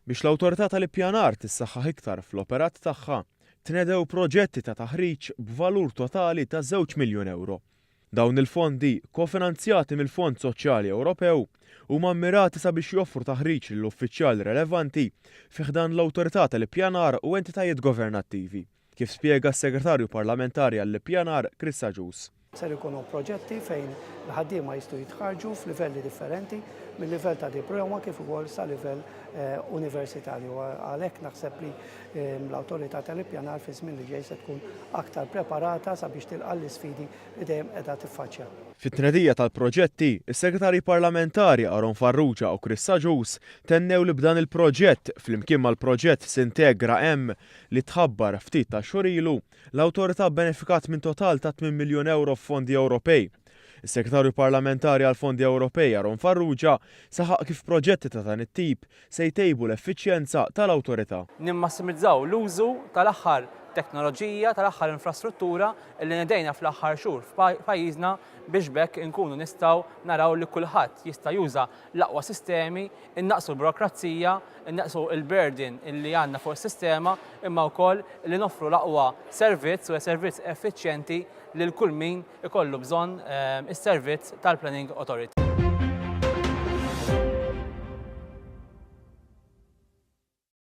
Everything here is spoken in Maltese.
Biex l-Awtorità tal-Ippjanar tissaħħaħ iktar fl-operat tagħha, tnedew proġetti ta' taħriġ b'valur totali ta' 2 miljun euro. Dawn il-fondi, kofinanzjati mill-Fond Soċjali Ewropew, huma mmirati sabiex joffru taħriġ lill-uffiċjali relevanti fih dan l-Awtorità tal-Ippjanar u entitajiet governattivi, kif spjega s-Segretarju Parlamentari għall-Ippjanar Chris Ġus. Ser ikunu proġetti fejn l-ħaddiema jistgħu jitħarġu f'livelli differenti mill-livell ta' diploma kif ukoll sa' livell universitarju. Għalhekk naħseb li l-Awtorità tal-Ippjanar fi żmien li ġej se tkun aktar preparata sabiex tilqa' l-isfidi li dejjem qiegħda tiffaċċja. Fit-tnedija tal-proġetti, is-Segretarji Parlamentari Aron Farrugia u Chris Ġus tennew li b'dan il-proġett flimkien mal-proġett Sintegra M li tħabbar ftit ta' xhur ilu, l-Awtorità benefikat minn total ta' 8 miljun euro f'fondi Ewropej. Is-Segretarju Parlamentari għal Fondi Ewropej Aron Farrugia saħaq kif proġetti ta' dan it-tip se jtejbu l-effiċjenza tal-Awtorità. Nimmassimizzaw l-użu tal-aħħar teknoloġija, tal-aħħar infrastruttura li nedejna fl-aħħar xhur f'pajjiżna biex bekk inkunu nistgħu naraw li kulħadd jista' juża l-aqwa sistemi, innaqsu l-burokrazija, innaqsu l-burden li għandna fuq is-sistema, imma wkoll li noffru l-aqwa servizz u servizz effiċjenti lil kull min ikollu bżonn is-servizz tal-Planning Authority.